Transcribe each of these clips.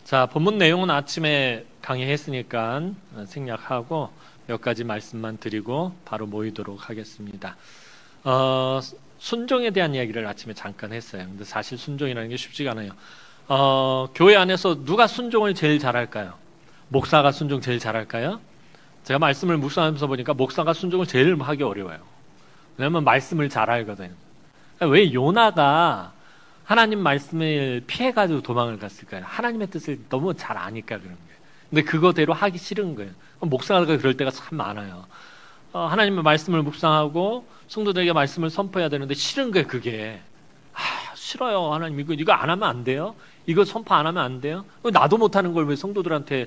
자, 본문 내용은 아침에 강의했으니까 생략하고 몇 가지 말씀만 드리고 바로 모이도록 하겠습니다. 순종에 대한 이야기를 아침에 잠깐 했어요. 근데 사실 순종이라는 게 쉽지가 않아요. 교회 안에서 누가 순종을 제일 잘할까요? 목사가 순종 제일 잘할까요? 제가 말씀을 묵상하면서 보니까 목사가 순종을 제일 하기 어려워요. 왜냐하면 말씀을 잘 알거든요. 왜 요나가 하나님 말씀을 피해가지고 도망을 갔을까요? 하나님의 뜻을 너무 잘 아니까 그런 거예요. 근데 그거대로 하기 싫은 거예요. 목사가 그럴 때가 참 많아요. 하나님의 말씀을 묵상하고 성도들에게 말씀을 선포해야 되는데 싫은 거예요, 그게. 싫어요, 하나님. 이거 안 하면 안 돼요? 이거 선포 안 하면 안 돼요? 나도 못하는 걸 왜 성도들한테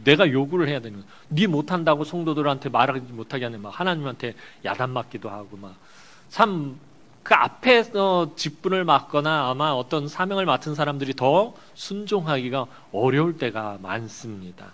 내가 요구를 해야 되는 거예요? 네 못한다고 성도들한테 말하지 못하게 하는 막 하나님한테 야단 맞기도 하고 막 참. 그 앞에서 직분을 맡거나 아마 어떤 사명을 맡은 사람들이 더 순종하기가 어려울 때가 많습니다.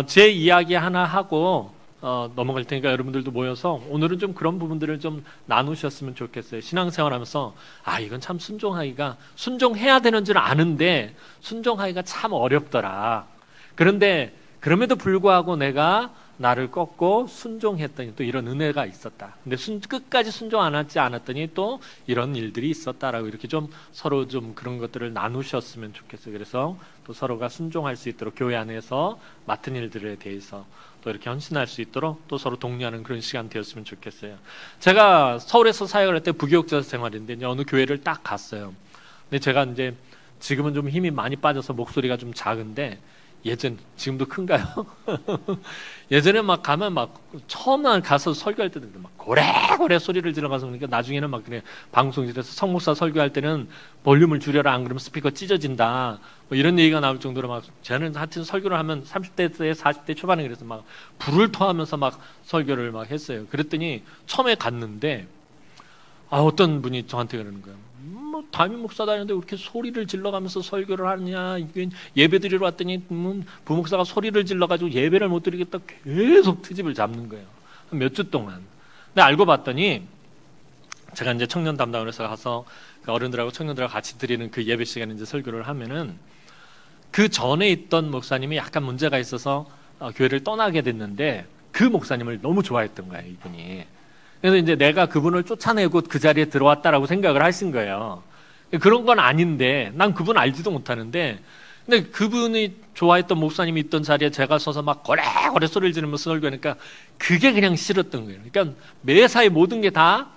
제 이야기 하나 하고 넘어갈 테니까 여러분들도 모여서 오늘은 좀 그런 부분들을 좀 나누셨으면 좋겠어요. 신앙생활 하면서 이건 참 순종해야 되는 줄 아는데 순종하기가 참 어렵더라. 그런데 그럼에도 불구하고 내가 나를 꺾고 순종했더니 또 이런 은혜가 있었다. 근데 끝까지 순종 안 하지 않았더니 또 이런 일들이 있었다라고 이렇게 좀 서로 좀 그런 것들을 나누셨으면 좋겠어요. 그래서 또 서로가 순종할 수 있도록 교회 안에서 맡은 일들에 대해서 또 이렇게 헌신할 수 있도록 또 서로 독려하는 그런 시간 되었으면 좋겠어요. 제가 서울에서 사역을 할 때 부교육자 생활인데 어느 교회를 딱 갔어요. 근데 제가 이제 지금은 좀 힘이 많이 빠져서 목소리가 좀 작은데 지금도 큰가요? 예전에 막 가면 막 처음 가서 설교할 때는 막 고래고래 소리를 질러가서 그러니까 나중에는 막 그냥 방송실에서 성목사 설교할 때는 볼륨을 줄여라 안 그러면 스피커 찢어진다 뭐 이런 얘기가 나올 정도로 막 저는 하여튼 설교를 하면 30대 40대 초반에 그래서 막 불을 토하면서 막 설교를 막 했어요. 그랬더니 처음에 갔는데 어떤 분이 저한테 그러는 거예요. 담임 목사도 아닌데 왜 이렇게 소리를 질러가면서 설교를 하느냐. 예배 드리러 왔더니 부목사가 소리를 질러가지고 예배를 못 드리겠다 계속 트집을 잡는 거예요. 몇 주 동안. 근데 알고 봤더니 제가 이제 청년 담당을 해서 가서 그 어른들하고 청년들하고 같이 드리는 그 예배 시간에 이제 설교를 하면은 그 전에 있던 목사님이 약간 문제가 있어서 교회를 떠나게 됐는데 그 목사님을 너무 좋아했던 거예요, 이분이. 그래서 이제 내가 그분을 쫓아내고 그 자리에 들어왔다라고 생각을 하신 거예요. 그런 건 아닌데, 난 그분 알지도 못하는데, 근데 그분이 좋아했던 목사님이 있던 자리에 제가 서서 막 고래고래 소리를 지르면서 설교하니까 그게 그냥 싫었던 거예요. 그러니까 매사에 모든 게 다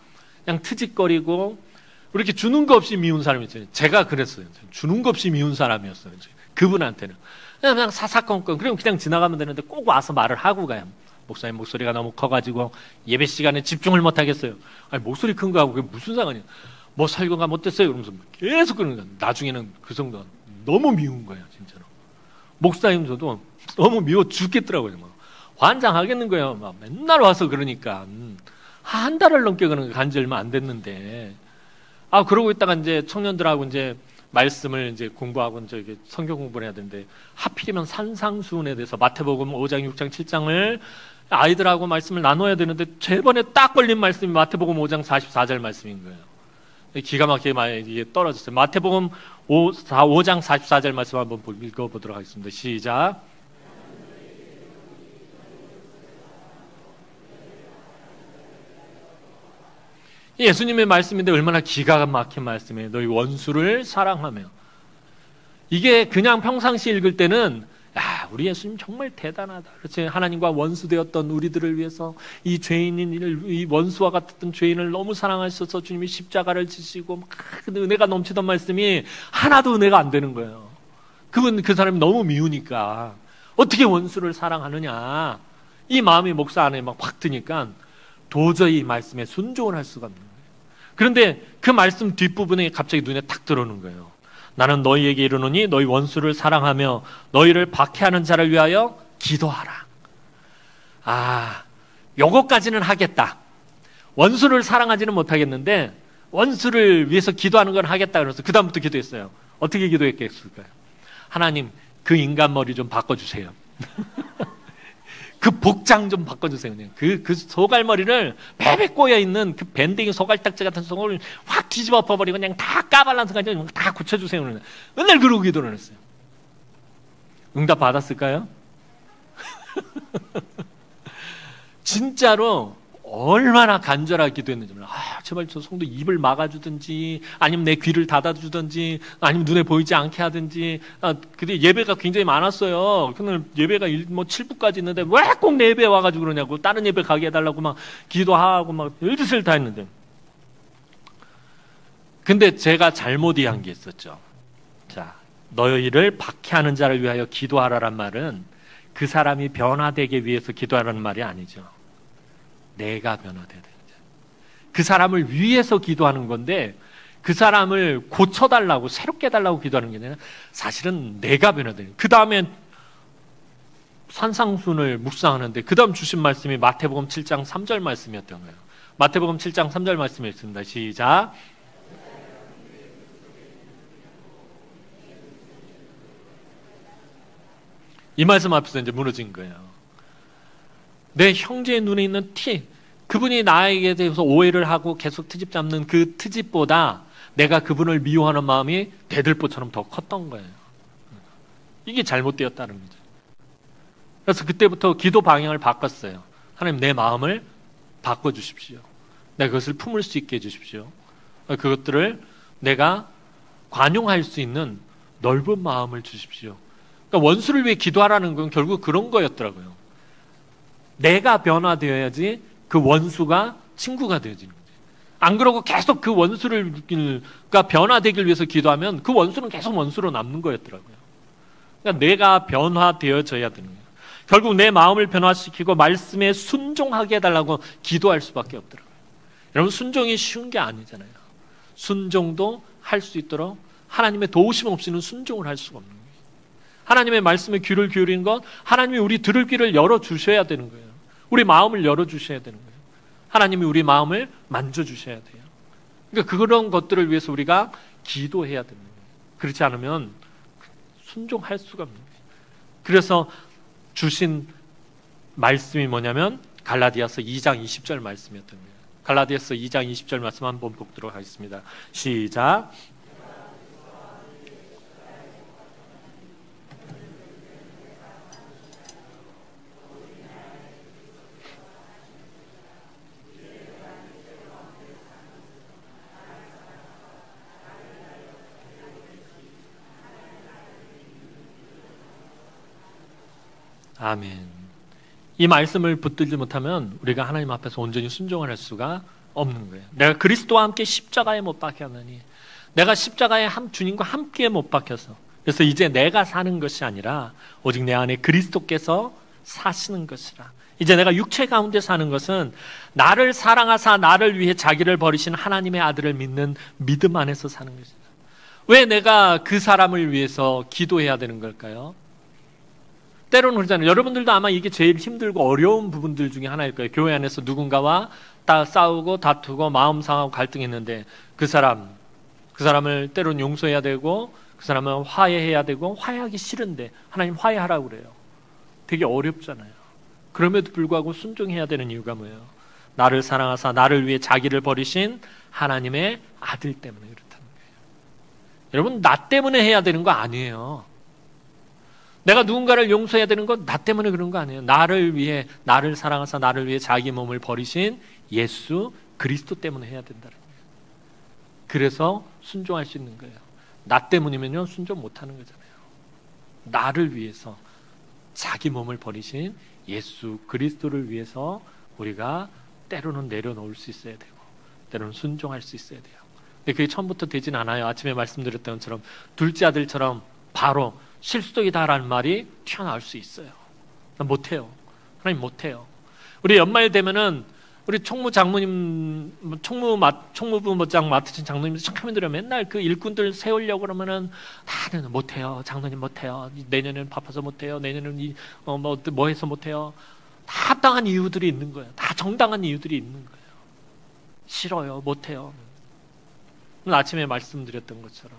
그냥 트집거리고, 이렇게 주는 거 없이 미운 사람이 있잖아요. 제가 그랬어요. 주는 거 없이 미운 사람이었어요. 그분한테는. 그냥 사사건건, 그럼 그냥 지나가면 되는데 꼭 와서 말을 하고 가요. 목사님 목소리가 너무 커가지고 예배 시간에 집중을 못하겠어요. 목소리 큰 거하고 그게 무슨 상관이야. 뭐 설교가 못됐어요. 그러면서 계속 그러는 거야. 나중에는 그 정도 너무 미운 거예요. 진짜로. 목사님도 너무 미워 죽겠더라고요. 막 환장하겠는 거예요. 막 맨날 와서 그러니까 한 달을 넘게 그런 거 간지 얼마 안 됐는데 그러고 있다가 이제 청년들하고 이제 말씀을 이제 공부하고 이제 성경 공부를 해야 되는데 하필이면 산상수훈에 대해서 마태복음 5장, 6장, 7장을 아이들하고 말씀을 나눠야 되는데 저번에 딱 걸린 말씀이 마태복음 5장 44절 말씀인 거예요. 기가 막히게 많이 떨어졌어요. 마태복음 5장 44절 말씀 한번 읽어보도록 하겠습니다. 시작. 예수님의 말씀인데 얼마나 기가 막힌 말씀이에요. 너희 원수를 사랑하며. 이게 그냥 평상시 읽을 때는 우리 예수님 정말 대단하다. 그렇지? 하나님과 원수되었던 우리들을 위해서 이 이 원수와 같았던 죄인을 너무 사랑하셔서 주님이 십자가를 지시고 막 은혜가 넘치던 말씀이 하나도 은혜가 안 되는 거예요. 그 사람이 너무 미우니까 어떻게 원수를 사랑하느냐. 이 마음이 목사 안에 막 확 드니까 도저히 이 말씀에 순종을 할 수가 없는 거예요. 그런데 그 말씀 뒷부분에 갑자기 눈에 탁 들어오는 거예요. 나는 너희에게 이르노니 너희 원수를 사랑하며 너희를 박해하는 자를 위하여 기도하라. 요거까지는 하겠다. 원수를 사랑하지는 못하겠는데 원수를 위해서 기도하는 건 하겠다. 그래서 그 다음부터 기도했어요. 어떻게 기도했겠을까요? 하나님, 그 인간 머리 좀 바꿔주세요. 그 복장 좀 바꿔주세요. 그냥 그 소갈머리를 베베 꼬여있는 그 밴딩 소갈딱지 같은 속을 확 뒤집어 엎어버리고 그냥 다 까발라서 가지고 다 고쳐주세요. 맨날 그러고 기도를 했어요. 응답 받았을까요? 진짜로 얼마나 간절하게 기도했는지 몰라. 제발 저 성도 입을 막아주든지, 아니면 내 귀를 닫아주든지, 아니면 눈에 보이지 않게 하든지. 근데 예배가 굉장히 많았어요. 그날 예배가 7부까지 있는데 왜 꼭 내 예배 와가지고 그러냐고, 다른 예배 가게 해달라고 막 기도하고 막 일짓을 다 했는데. 근데 제가 잘못 이해한 게 있었죠. 자, 너희를 박해하는 자를 위하여 기도하라란 말은 그 사람이 변화되기 위해서 기도하라는 말이 아니죠. 내가 변화돼야 되는 거죠. 그 사람을 위해서 기도하는 건데, 그 사람을 고쳐달라고, 새롭게 해달라고 기도하는 게 아니라 사실은 내가 변화되는. 그 다음에 산상순을 묵상하는데 그 다음 주신 말씀이 마태복음 7장 3절 말씀이었던 거예요. 마태복음 7장 3절 말씀이었습니다. 시작. 이 말씀 앞에서 이제 무너진 거예요. 내 형제의 눈에 있는 그분이 나에게 대해서 오해를 하고 계속 트집 잡는 그 트집보다 내가 그분을 미워하는 마음이 대들보처럼 더 컸던 거예요. 이게 잘못되었다는 거죠. 그래서 그때부터 기도 방향을 바꿨어요. 하나님, 내 마음을 바꿔주십시오. 내가 그것을 품을 수 있게 해주십시오. 그것들을 내가 관용할 수 있는 넓은 마음을 주십시오. 그러니까 원수를 위해 기도하라는 건 결국 그런 거였더라고요. 내가 변화되어야지 그 원수가 친구가 되어지는 거지. 안 그러고 계속 그 원수가 변화되길 위해서 기도하면 그 원수는 계속 원수로 남는 거였더라고요. 그러니까 내가 변화되어져야 되는 거예요. 결국 내 마음을 변화시키고 말씀에 순종하게 해달라고 기도할 수밖에 없더라고요. 여러분, 순종이 쉬운 게 아니잖아요. 순종도 할 수 있도록 하나님의 도우심 없이는 순종을 할 수가 없는 거예요. 하나님의 말씀에 귀를 기울이는 것, 하나님이 우리 들을 귀를 열어주셔야 되는 거예요. 우리 마음을 열어주셔야 되는 거예요. 하나님이 우리 마음을 만져주셔야 돼요. 그러니까 그런 것들을 위해서 우리가 기도해야 되는 거예요. 그렇지 않으면 순종할 수가 없는 거예요. 그래서 주신 말씀이 뭐냐면 갈라디아서 2장 20절 말씀이었던 거예요. 갈라디아서 2장 20절 말씀 한번 보도록 하겠습니다. 시작. 아멘. 이 말씀을 붙들지 못하면 우리가 하나님 앞에서 온전히 순종을 할 수가 없는 거예요. 내가 그리스도와 함께 십자가에 못 박혔느니, 내가 십자가에 주님과 함께 못 박혀서, 그래서 이제 내가 사는 것이 아니라 오직 내 안에 그리스도께서 사시는 것이라. 이제 내가 육체 가운데 사는 것은 나를 사랑하사 나를 위해 자기를 버리신 하나님의 아들을 믿는 믿음 안에서 사는 것이다. 왜 내가 그 사람을 위해서 기도해야 되는 걸까요? 때로는 그러잖아요. 여러분들도 아마 이게 제일 힘들고 어려운 부분들 중에 하나일 거예요. 교회 안에서 누군가와 다 싸우고 다투고 마음 상하고 갈등했는데 그 사람을 때로는 용서해야 되고 그 사람은 화해해야 되고 화해하기 싫은데 하나님 화해하라고 그래요. 되게 어렵잖아요. 그럼에도 불구하고 순종해야 되는 이유가 뭐예요? 나를 사랑하사 나를 위해 자기를 버리신 하나님의 아들 때문에 그렇다는 거예요. 여러분, 나 때문에 해야 되는 거 아니에요. 내가 누군가를 용서해야 되는 건 나 때문에 그런 거 아니에요. 나를 위해, 나를 사랑하사 나를 위해 자기 몸을 버리신 예수 그리스도 때문에 해야 된다는 거예요. 그래서 순종할 수 있는 거예요. 나 때문이면요 순종 못하는 거잖아요. 나를 위해서 자기 몸을 버리신 예수 그리스도를 위해서 우리가 때로는 내려놓을 수 있어야 되고 때로는 순종할 수 있어야 돼요. 근데 그게 처음부터 되진 않아요. 아침에 말씀드렸던 것처럼 둘째 아들처럼 바로 실수적이다라는 말이 튀어나올 수 있어요. 난 못해요. 하나님 못해요. 우리 연말 되면은 우리 총무부장 맡으신 장로님 참 힘들어요. 맨날 그 일꾼들 세우려고 그러면은 다들 못해요. 장로님 못해요. 내년에는 바빠서 못해요. 내년에는 뭐 해서 못해요. 다 합당한 이유들이 있는 거예요. 다 정당한 이유들이 있는 거예요. 싫어요. 못해요. 오늘 아침에 말씀드렸던 것처럼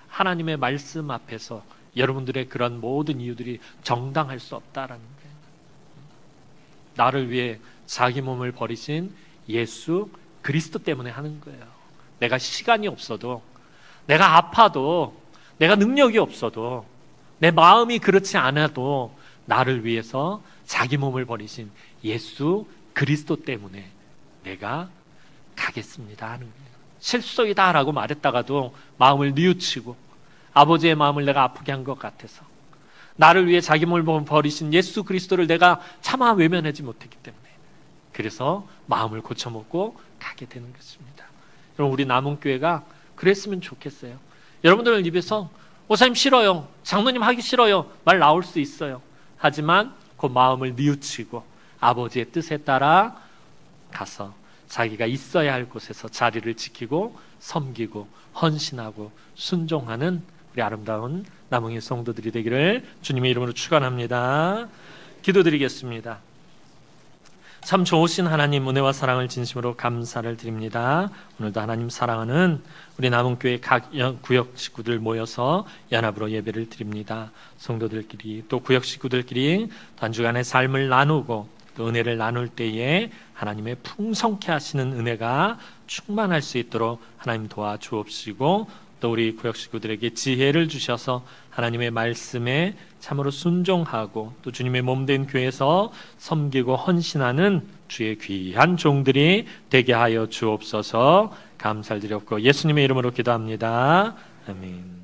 하나님의 말씀 앞에서 여러분들의 그런 모든 이유들이 정당할 수 없다라는 거예요. 나를 위해 자기 몸을 버리신 예수 그리스도 때문에 하는 거예요. 내가 시간이 없어도, 내가 아파도, 내가 능력이 없어도, 내 마음이 그렇지 않아도 나를 위해서 자기 몸을 버리신 예수 그리스도 때문에 내가 가겠습니다 하는 거예요. 실소이다라고 말했다가도 마음을 뉘우치고 아버지의 마음을 내가 아프게 한 것 같아서 나를 위해 자기 몸을 버리신 예수 그리스도를 내가 차마 외면하지 못했기 때문에 그래서 마음을 고쳐먹고 가게 되는 것입니다. 여러분, 우리 남은교회가 그랬으면 좋겠어요. 여러분들 입에서 목사님 싫어요, 장로님 하기 싫어요 말 나올 수 있어요. 하지만 그 마음을 뉘우치고 아버지의 뜻에 따라 가서 자기가 있어야 할 곳에서 자리를 지키고 섬기고 헌신하고 순종하는 우리 아름다운 남흥의 성도들이 되기를 주님의 이름으로 축원합니다. 기도드리겠습니다. 참 좋으신 하나님, 은혜와 사랑을 진심으로 감사를 드립니다. 오늘도 하나님 사랑하는 우리 남흥교회 각 구역 식구들 모여서 연합으로 예배를 드립니다. 성도들끼리 또 구역 식구들끼리 한 주간의 삶을 나누고 또 은혜를 나눌 때에 하나님의 풍성케 하시는 은혜가 충만할 수 있도록 하나님 도와주옵시고 또 우리 구역 식구들에게 지혜를 주셔서 하나님의 말씀에 참으로 순종하고 또 주님의 몸된 교회에서 섬기고 헌신하는 주의 귀한 종들이 되게 하여 주옵소서. 감사를 드렸고 예수님의 이름으로 기도합니다. 아멘.